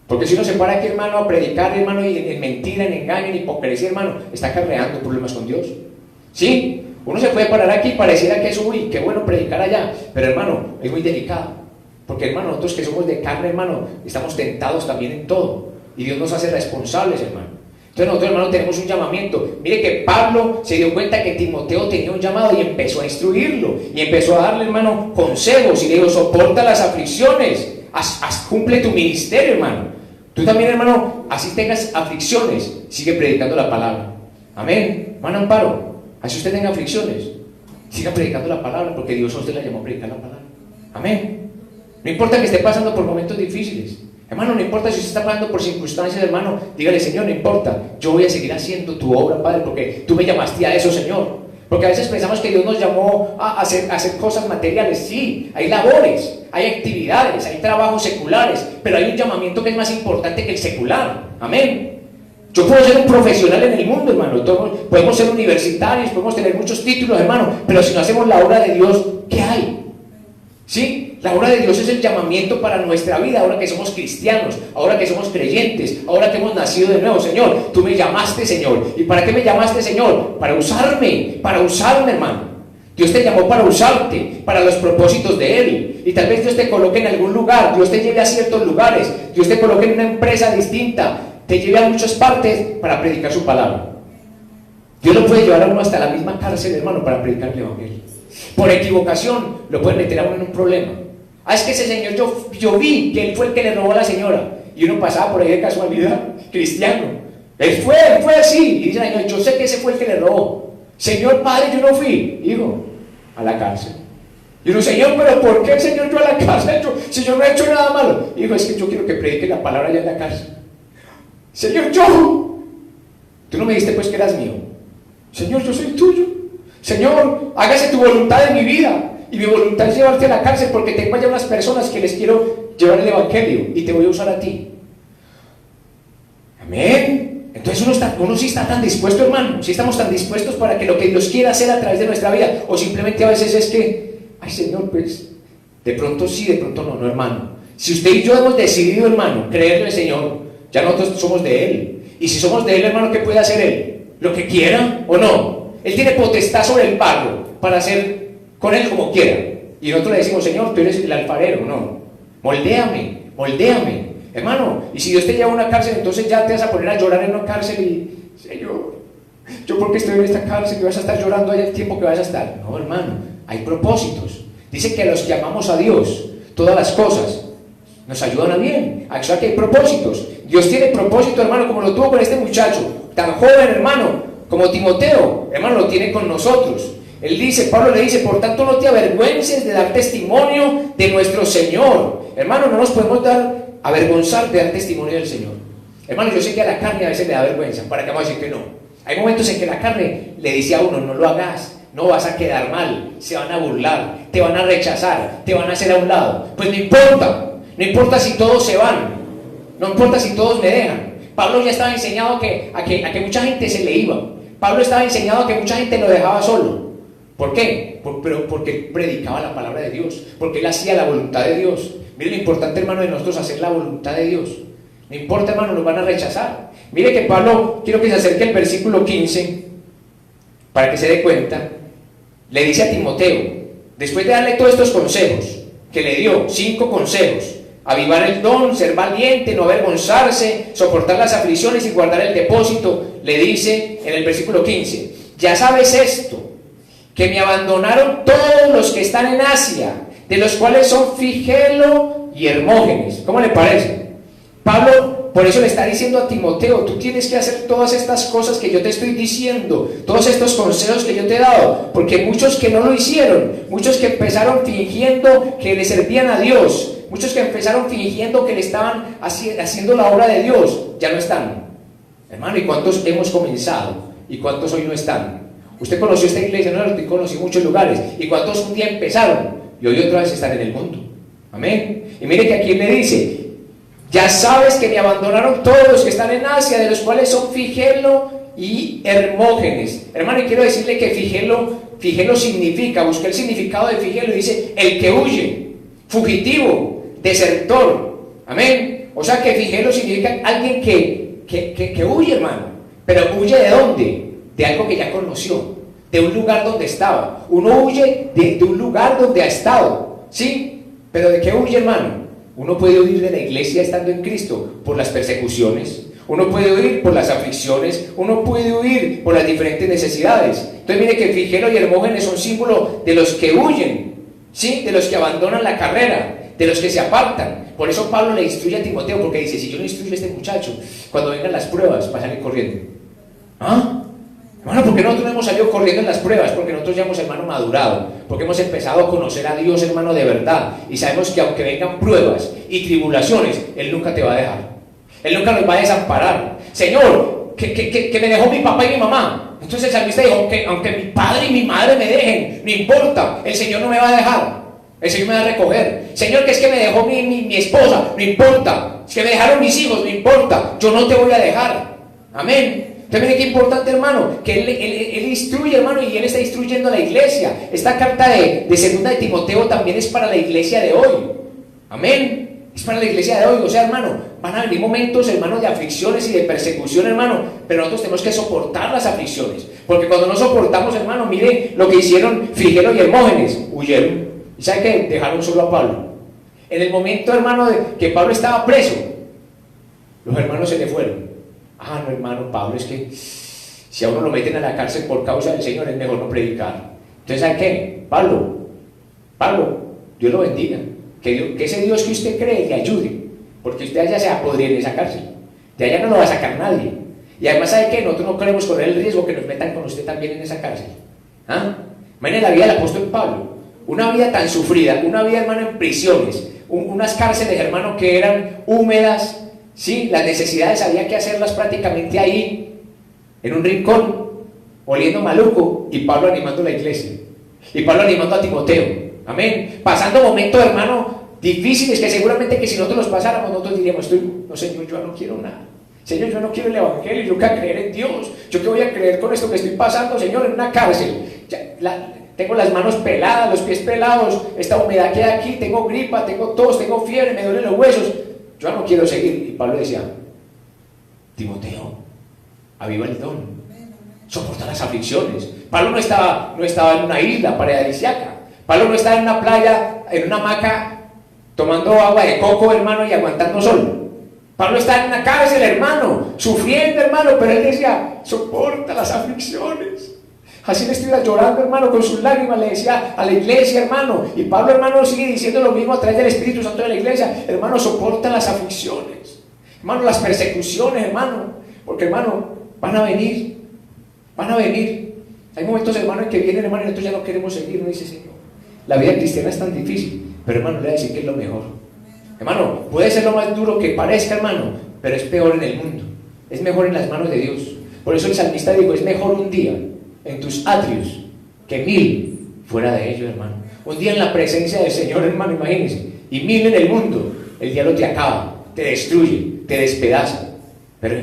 S1: Porque si uno se para aquí, hermano, a predicar, hermano, y en mentira, en engaño, en hipocresía, hermano, está acarreando problemas con Dios. ¿Sí? Uno se puede parar aquí y pareciera que es, uy, qué bueno predicar allá. Pero, hermano, es muy delicado. Porque, hermano, nosotros que somos de carne, hermano, estamos tentados también en todo. Y Dios nos hace responsables, hermano. Entonces nosotros, hermano, tenemos un llamamiento. Mire que Pablo se dio cuenta que Timoteo tenía un llamado y empezó a instruirlo. Y empezó a darle, hermano, consejos. Y le dijo, soporta las aflicciones. Cumple tu ministerio, hermano. Tú también, hermano, así tengas aflicciones, sigue predicando la palabra. Amén. Hermano Amparo, así usted tenga aflicciones, siga predicando la palabra, porque Dios a usted la llamó a predicar la palabra. Amén. No importa que esté pasando por momentos difíciles. Hermano, no importa si usted está pasando por circunstancias, hermano, dígale, Señor, no importa, yo voy a seguir haciendo tu obra, Padre, porque tú me llamaste a eso, Señor. Porque a veces pensamos que Dios nos llamó a hacer cosas materiales. Sí, hay labores, hay actividades, hay trabajos seculares, pero hay un llamamiento que es más importante que el secular. Amén. Yo puedo ser un profesional en el mundo, hermano, todos podemos ser universitarios, podemos tener muchos títulos, hermano, pero si no hacemos la obra de Dios, ¿qué hay? ¿Sí? La obra de Dios es el llamamiento para nuestra vida, ahora que somos cristianos, ahora que somos creyentes, ahora que hemos nacido de nuevo. Señor, tú me llamaste, Señor. ¿Y para qué me llamaste, Señor? Para usarme, hermano. Dios te llamó para usarte, para los propósitos de Él. Y tal vez Dios te coloque en algún lugar, Dios te lleve a ciertos lugares, Dios te coloque en una empresa distinta, te lleve a muchas partes para predicar su palabra. Dios lo puede llevar a uno hasta la misma cárcel, hermano, para predicar el evangelio. Por equivocación lo pueden meter a uno en un problema. Es que ese señor, yo vi que él fue el que le robó a la señora, y uno pasaba por ahí de casualidad, cristiano. Él fue así, y dice el Señor, yo sé que ese fue el que le robó. Señor, padre, yo no fui. Hijo, a la cárcel. Y uno, Señor, pero ¿por qué, Señor, yo a la cárcel? Si yo no he hecho nada malo. Hijo, es que yo quiero que predique la palabra allá en la cárcel. Señor, tú no me diste pues que eras mío. Señor, yo soy tuyo. Señor, hágase tu voluntad en mi vida. Y mi voluntad es llevarte a la cárcel, porque tengo allá unas personas que les quiero llevar el evangelio y te voy a usar a ti. Amén. Entonces uno sí está tan dispuesto, hermano. Si estamos tan dispuestos para que lo que Dios quiera hacer a través de nuestra vida, o simplemente a veces es que, ay, Señor, pues de pronto sí, de pronto no, hermano. Si usted y yo hemos decidido, hermano, creerle al Señor, ya nosotros somos de Él. Y si somos de Él, hermano, ¿qué puede hacer Él? Lo que quiera o no. Él tiene potestad sobre el barro para hacer con él como quiera. Y nosotros le decimos, Señor, tú eres el alfarero. No, moldéame. Hermano, y si Dios te lleva a una cárcel, entonces ya te vas a poner a llorar en una cárcel y, Señor, yo porque estoy en esta cárcel y vas a estar llorando ahí el tiempo que vas a estar. No, hermano, hay propósitos. Dice que a los que amamos a Dios, todas las cosas nos ayudan a bien. O sea que hay propósitos. Dios tiene propósito, hermano, como lo tuvo con este muchacho tan joven, hermano, como Timoteo, hermano, lo tiene con nosotros. Él dice, Pablo le dice, por tanto no te avergüences de dar testimonio de nuestro Señor. Hermano, no nos podemos avergonzar de dar testimonio del Señor. Hermano, yo sé que a la carne a veces le da vergüenza, ¿para qué vamos a decir que no? Hay momentos en que la carne le dice a uno, no lo hagas, no vas a quedar mal, se van a burlar, te van a rechazar, te van a hacer a un lado. Pues no importa si todos se van, no importa si todos me dejan. Pablo ya estaba enseñado a que mucha gente se le iba. Pablo estaba enseñado a que mucha gente lo dejaba solo. ¿Por qué? Porque él predicaba la palabra de Dios, porque él hacía la voluntad de Dios. Mire lo importante, hermano, de nosotros hacer la voluntad de Dios. No importa, hermano, nos van a rechazar. Mire que Pablo, quiero que se acerque al versículo 15 para que se dé cuenta. Le dice a Timoteo, después de darle todos estos consejos que le dio, 5 consejos: avivar el don, ser valiente, no avergonzarse, soportar las aflicciones y guardar el depósito. Le dice en el versículo 15, ya sabes esto, que me abandonaron todos los que están en Asia, de los cuales son Figelo y Hermógenes. ¿Cómo le parece? Pablo por eso le está diciendo a Timoteo, tú tienes que hacer todas estas cosas que yo te estoy diciendo, todos estos consejos que yo te he dado, porque muchos que no lo hicieron, muchos que empezaron fingiendo que le servían a Dios, muchos que empezaron fingiendo que le estaban haciendo la obra de Dios, ya no están. Hermano, ¿y cuántos hemos comenzado? ¿Y cuántos hoy no están? Usted conoció esta iglesia, no, yo conocí muchos lugares. ¿Y cuántos un día empezaron? Y hoy otra vez están en el mundo. Amén. Y mire que aquí le dice, ya sabes que me abandonaron todos los que están en Asia, de los cuales son Figelo y Hermógenes. Hermano, y quiero decirle que Figelo significa, busqué el significado de Figelo y dice, el que huye, fugitivo, desertor. Amén. O sea que Figelo significa alguien que huye, hermano. Pero huye ¿de dónde? De algo que ya conoció, de un lugar donde estaba. Uno huye de un lugar donde ha estado, ¿sí? Pero ¿de qué huye, hermano? Uno puede huir de la iglesia estando en Cristo por las persecuciones, uno puede huir por las aflicciones, uno puede huir por las diferentes necesidades. Entonces mire que Figelo y Hermógenes son símbolos de los que huyen, ¿sí? De los que abandonan la carrera, de los que se apartan. Por eso Pablo le instruye a Timoteo, porque dice, si yo no instruyo a este muchacho, cuando vengan las pruebas va a salir corriendo. ¿Ah? Hermano, ¿por qué nosotros no hemos salido corriendo en las pruebas? Porque nosotros ya hemos, hermano, madurado, porque hemos empezado a conocer a Dios, hermano, de verdad, y sabemos que aunque vengan pruebas y tribulaciones, Él nunca te va a dejar, Él nunca nos va a desamparar. Señor, que me dejó mi papá y mi mamá. Entonces el salmista dijo, aunque mi padre y mi madre me dejen, no importa, el Señor no me va a dejar, el Señor me va a recoger. Señor, que es que me dejó mi esposa, no importa, es que me dejaron mis hijos, no importa, yo no te voy a dejar. Amén. También qué importante, hermano, que él instruye, hermano, y él está instruyendo a la iglesia. Esta carta de segunda de Timoteo también es para la iglesia de hoy. Amén. Es para la iglesia de hoy. O sea, hermano, van a venir momentos, hermano, de aflicciones y de persecución, hermano, pero nosotros tenemos que soportar las aflicciones, porque cuando no soportamos, hermano, mire lo que hicieron Figelo y Hermógenes, huyeron. ¿Y sabe qué? Dejaron solo a Pablo. En el momento, hermano, de que Pablo estaba preso, los hermanos se le fueron. Ah, no, hermano, Pablo, es que si a uno lo meten a la cárcel por causa del Señor, es mejor no predicar. Entonces, ¿sabe qué? Pablo, Dios lo bendiga. Que ese Dios que usted cree le ayude, porque usted allá se va a podrir en esa cárcel. De allá no lo va a sacar nadie. Y además, ¿sabe qué? Nosotros no queremos correr el riesgo que nos metan con usted también en esa cárcel. ¿Ah? Imagínense la vida del apóstol Pablo. Una vida tan sufrida, una vida, hermano, en prisiones, unas cárceles, hermano, que eran húmedas. Sí, las necesidades había que hacerlas prácticamente ahí, en un rincón, oliendo maluco, y Pablo animando a la iglesia, y Pablo animando a Timoteo, amén, pasando momentos, hermano, difíciles, que seguramente que si nosotros los pasáramos, nosotros diríamos, no, Señor, yo no quiero nada, Señor, yo no quiero el evangelio, yo qué voy a creer en Dios, yo qué voy a creer con esto que estoy pasando, Señor, en una cárcel, tengo las manos peladas, los pies pelados, esta humedad que hay aquí, tengo gripa, tengo tos, tengo fiebre, me duelen los huesos, yo no quiero seguir. Y Pablo decía, Timoteo, aviva el don, soporta las aflicciones. Pablo no estaba en una isla paradisíaca, Pablo no estaba en una playa, en una hamaca, tomando agua de coco, hermano, y aguantando sol. Pablo estaba en una cárcel, hermano, sufriendo, hermano, pero él decía, soporta las aflicciones. Así le estuviera llorando, hermano, con sus lágrimas, le decía a la iglesia, hermano. Y Pablo, hermano, sigue diciendo lo mismo a través del Espíritu Santo de la iglesia. Hermano, soporta las aflicciones, hermano, las persecuciones, hermano. Porque, hermano, van a venir. Hay momentos, hermano, en que vienen, hermano, y nosotros ya no queremos seguir, no dice, Señor. La vida cristiana es tan difícil, pero, hermano, le voy a decir que es lo mejor. Hermano, puede ser lo más duro que parezca, hermano, pero es peor en el mundo. Es mejor en las manos de Dios. Por eso el salmista dijo, es mejor un día en tus atrios que 1000 fuera de ellos, hermano. Un día en la presencia del Señor, hermano, imagínense, y 1000 en el mundo. El diablo te acaba, te destruye, te despedaza, pero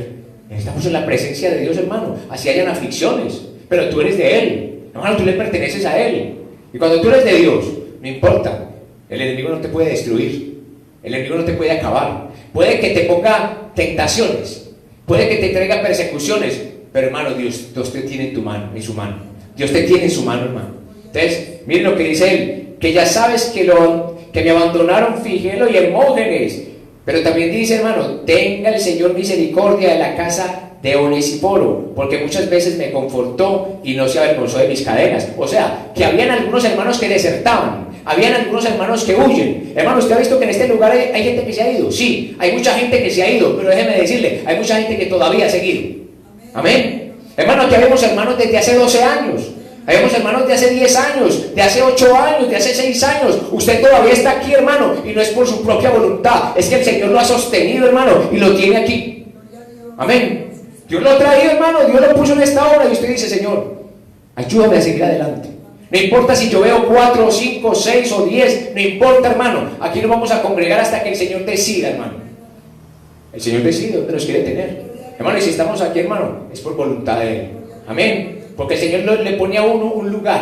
S1: estamos en la presencia de Dios, hermano. Así hayan aflicciones, pero tú eres de Él, hermano, tú le perteneces a Él, y cuando tú eres de Dios, no importa, el enemigo no te puede destruir, el enemigo no te puede acabar. Puede que te ponga tentaciones, puede que te traiga persecuciones, pero, hermano, Dios te tiene en su mano. Dios te tiene en su mano, hermano. Entonces, miren lo que dice él, que ya sabes que me abandonaron Figelo y Hermógenes, pero también dice, hermano, tenga el Señor misericordia de la casa de Onesíforo, porque muchas veces me confortó y no se avergonzó de mis cadenas. O sea, que habían algunos hermanos que desertaban, habían algunos hermanos que huyen. Hermano, ¿usted ha visto que en este lugar hay gente que se ha ido? Sí, hay mucha gente que se ha ido, pero déjeme decirle, hay mucha gente que todavía ha seguido. Amén. Hermano, aquí habemos hermanos desde hace 12 años, habemos hermanos de hace 10 años, de hace 8 años, de hace 6 años. Usted todavía está aquí, hermano, y no es por su propia voluntad, es que el Señor lo ha sostenido, hermano, y lo tiene aquí. Amén. Dios lo ha traído, hermano, Dios lo puso en esta hora, y usted dice, Señor, ayúdame a seguir adelante. No importa si yo veo 4, 5, 6 o 10, no importa, hermano. Aquí nos vamos a congregar hasta que el Señor decida, hermano. El Señor decide dónde nos quiere tener. Hermano, y si estamos aquí, hermano, es por voluntad de Él. Amén. Porque el Señor le pone a uno un lugar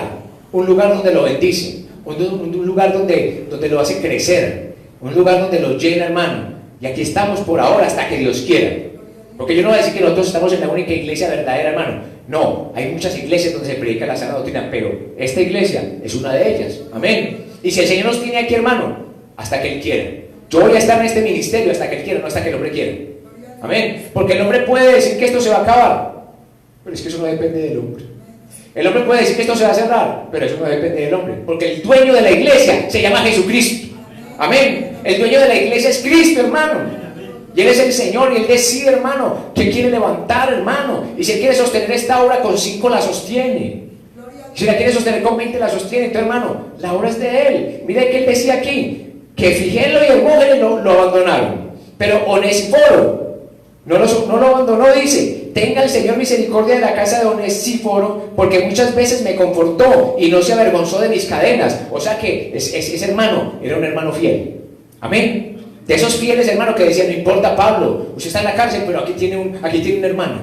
S1: donde lo bendice, un lugar donde lo hace crecer, un lugar donde lo llena, hermano. Y aquí estamos por ahora hasta que Dios quiera. Porque yo no voy a decir que nosotros estamos en la única iglesia verdadera, hermano. No, hay muchas iglesias donde se predica la sana doctrina, pero esta iglesia es una de ellas. Amén. Y si el Señor nos tiene aquí, hermano, hasta que Él quiera. Yo voy a estar en este ministerio hasta que Él quiera, no hasta que el hombre quiera. Amén. Porque el hombre puede decir que esto se va a acabar, pero es que eso no depende del hombre. El hombre puede decir que esto se va a cerrar, pero eso no depende del hombre. Porque el dueño de la iglesia se llama Jesucristo. Amén. El dueño de la iglesia es Cristo, hermano. Y Él es el Señor, y Él decide, hermano, que quiere levantar, hermano. Y si Él quiere sostener esta obra con 5, la sostiene. Si la quiere sostener con 20, la sostiene. Entonces, hermano, la obra es de Él. Mire que Él decía aquí que Figelo y Hermógenes lo abandonaron, pero Onesíforo no lo abandonó. Dice, tenga el Señor misericordia de la casa de Onesíforo, porque muchas veces me confortó y no se avergonzó de mis cadenas. O sea que ese hermano era un hermano fiel. Amén. De esos fieles, hermano, que decían, no importa, Pablo, usted está en la cárcel, pero aquí tiene un hermano.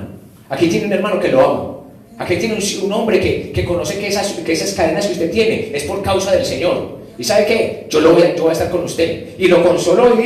S1: Aquí tiene un hermano que lo ama. Aquí tiene un hombre que conoce que esas cadenas que usted tiene es por causa del Señor. ¿Y sabe qué? Yo voy a estar con usted. Y lo consoló y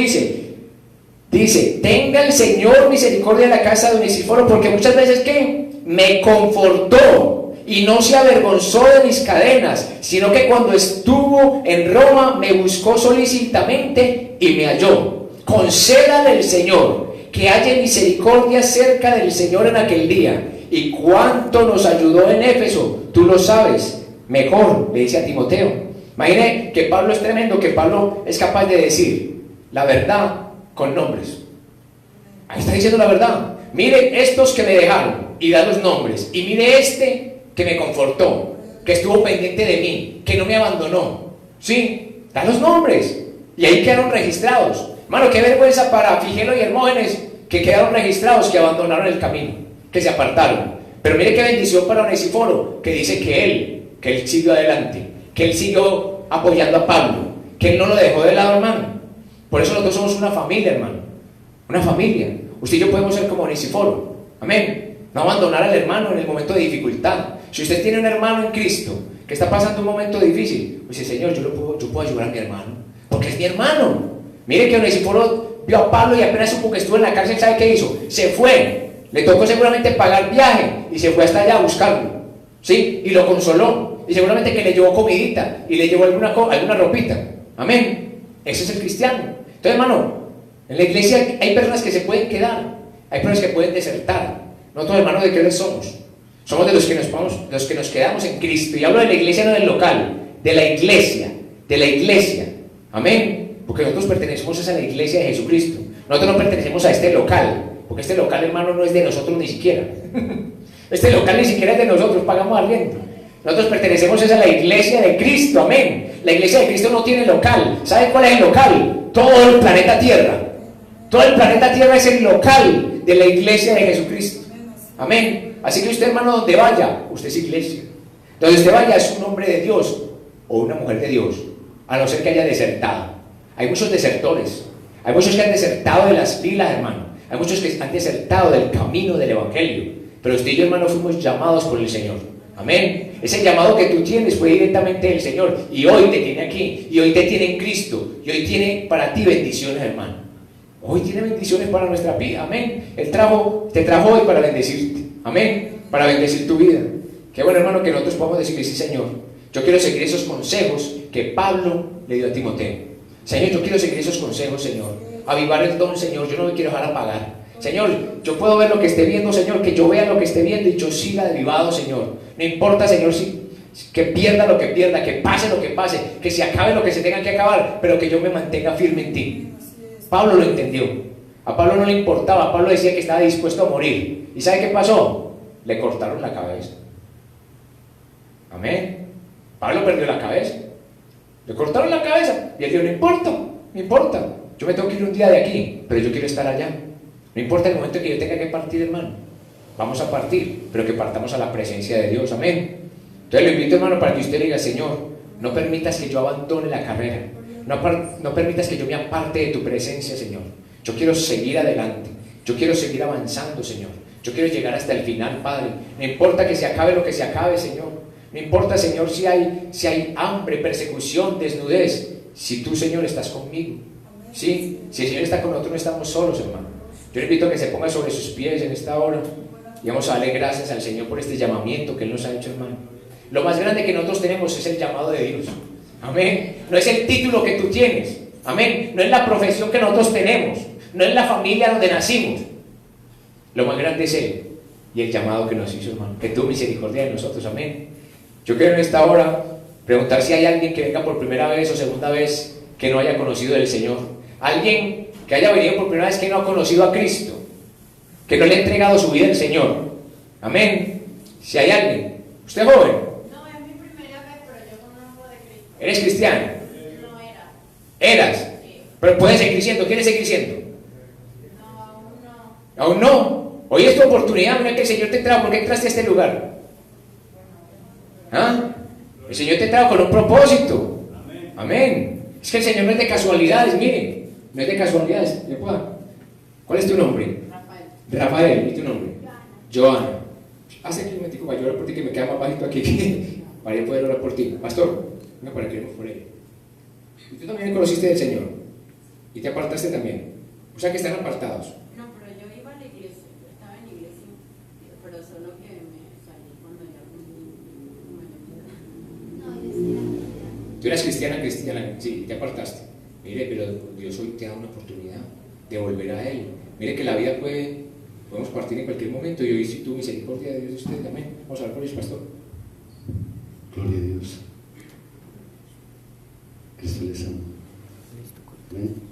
S1: dice, tenga el Señor misericordia en la casa de Onesíforo, porque muchas veces ¿qué? Me confortó y no se avergonzó de mis cadenas, sino que cuando estuvo en Roma me buscó solícitamente y me halló. Concédale del Señor que haya misericordia cerca del Señor en aquel día. Y cuánto nos ayudó en Éfeso, tú lo sabes mejor, le dice a Timoteo. Imagine que Pablo es tremendo, que Pablo es capaz de decir la verdad con nombres. Ahí está diciendo la verdad. Mire estos que me dejaron y da los nombres. Y mire este que me confortó, que estuvo pendiente de mí, que no me abandonó. ¿Sí? Da los nombres. Y ahí quedaron registrados. Hermano, qué vergüenza para Figelo y Hermógenes, que quedaron registrados, que abandonaron el camino, que se apartaron. Pero mire qué bendición para Onesíforo, que dice que él siguió adelante, que él siguió apoyando a Pablo, que él no lo dejó de lado, hermano. Por eso nosotros somos una familia, hermano. Una familia. Usted y yo podemos ser como Onesíforo. Amén. No abandonar al hermano en el momento de dificultad. Si usted tiene un hermano en Cristo que está pasando un momento difícil, pues dice, Señor, yo puedo ayudar a mi hermano, porque es mi hermano. Mire que Onesíforo vio a Pablo y apenas supo que estuvo en la cárcel, ¿sabe qué hizo? Se fue. Le tocó seguramente pagar viaje y se fue hasta allá a buscarlo. ¿Sí? Y lo consoló. Y seguramente que le llevó comidita y le llevó alguna ropita. Amén. Ese es el cristiano. Entonces, hermano, en la iglesia hay personas que se pueden quedar, hay personas que pueden desertar. Nosotros, hermanos, ¿de qué hora somos? Somos de los que nos quedamos en Cristo. Y hablo de la iglesia, no del local, de la iglesia. Amén. Porque nosotros pertenecemos a la iglesia de Jesucristo. Nosotros no pertenecemos a este local, porque este local, hermano, no es de nosotros ni siquiera. Este local ni siquiera es de nosotros, pagamos arriendo. Nosotros pertenecemos a la iglesia de Cristo, amén. La iglesia de Cristo no tiene local. ¿Sabe cuál es el local? Todo el planeta Tierra. Todo el planeta Tierra es el local de la iglesia de Jesucristo. Amén. Así que usted, hermano, donde vaya, usted es iglesia. Donde usted vaya es un hombre de Dios o una mujer de Dios, a no ser que haya desertado. Hay muchos desertores. Hay muchos que han desertado de las filas, hermano. Hay muchos que han desertado del camino del Evangelio. Pero usted y yo, hermano, fuimos llamados por el Señor. Amén. Ese llamado que tú tienes fue directamente del Señor. Y hoy te tiene aquí. Y hoy te tiene en Cristo. Y hoy tiene para ti bendiciones, hermano. Hoy tiene bendiciones para nuestra vida. Amén. Él te trajo hoy para bendecirte. Amén. Para bendecir tu vida. Qué bueno, hermano, que nosotros podamos decirle, sí, Señor, yo quiero seguir esos consejos que Pablo le dio a Timoteo. Señor, yo quiero seguir esos consejos, Señor. Avivar el don, Señor. Yo no me quiero dejar apagar. Señor, yo puedo ver lo que esté viendo, Señor, que yo vea lo que esté viendo y yo siga avivado, Señor. No importa, Señor, que pierda lo que pierda, que pase lo que pase, que se acabe lo que se tenga que acabar, pero que yo me mantenga firme en ti. Pablo lo entendió. A Pablo no le importaba. Pablo decía que estaba dispuesto a morir. ¿Y sabe qué pasó? Le cortaron la cabeza. Amén. Pablo perdió la cabeza. Le cortaron la cabeza. Y él dijo, no importa. Yo me tengo que ir un día de aquí, pero yo quiero estar allá. No importa el momento en que yo tenga que partir, hermano. Vamos a partir, pero que partamos a la presencia de Dios. Amén. Entonces lo invito, hermano, para que usted le diga, Señor, no permitas que yo abandone la carrera. No permitas que yo me aparte de tu presencia, Señor. Yo quiero seguir adelante. Yo quiero seguir avanzando, Señor. Yo quiero llegar hasta el final, Padre. No importa que se acabe lo que se acabe, Señor. No importa, Señor, si hay hambre, persecución, desnudez. Si tú, Señor, estás conmigo. ¿Sí? Si el Señor está con nosotros, no estamos solos, hermano. Yo le invito a que se ponga sobre sus pies en esta hora y vamos a darle gracias al Señor por este llamamiento que Él nos ha hecho, hermano. Lo más grande que nosotros tenemos es el llamado de Dios. Amén. No es el título que tú tienes. Amén. No es la profesión que nosotros tenemos. No es la familia donde nacimos. Lo más grande es Él y el llamado que nos hizo, hermano. Que tuvo misericordia de nosotros. Amén. Yo quiero en esta hora preguntar si hay alguien que venga por primera vez o segunda vez que no haya conocido del Señor. Alguien que haya venido por primera vez que no ha conocido a Cristo, que no le ha entregado su vida al Señor. Amén. Si hay alguien. ¿Usted es joven?
S2: No, es mi primera vez, pero yo conozco de Cristo.
S1: ¿Eres cristiano?
S2: No era.
S1: ¿Eras?
S2: Sí.
S1: Pero puedes seguir siendo. ¿Quieres seguir siendo?
S2: No, aún no.
S1: Aún no. Hoy es tu oportunidad. Mira que el Señor te trajo. ¿Por qué entraste a este lugar? ¿Ah? El Señor te trajo con un propósito. Amén. Es que el Señor no es de casualidades, miren. No es de casualidades. ¿Cuál es tu nombre?
S2: Rafael.
S1: Rafael. ¿Y tu nombre? Joana, hace aquí un momentico para yo orar por ti, que me queda más bajito aquí para yo poder orar por ti. Pastor, venga para que oremos por él. Y tú también conociste del Señor y te apartaste también. O sea que están apartados.
S2: No, pero yo iba a la iglesia, yo estaba en la iglesia, pero solo que me salí cuando ya no, yo sí era cristiana.
S1: Tú eras cristiana, sí, te apartaste. Mire, pero Dios hoy te da una oportunidad de volver a Él. Mire que la vida podemos partir en cualquier momento y hoy si tu misericordia de Dios de usted también. Vamos a hablar por ellos, pastor.
S3: Gloria a Dios. Cristo les ama. Amén.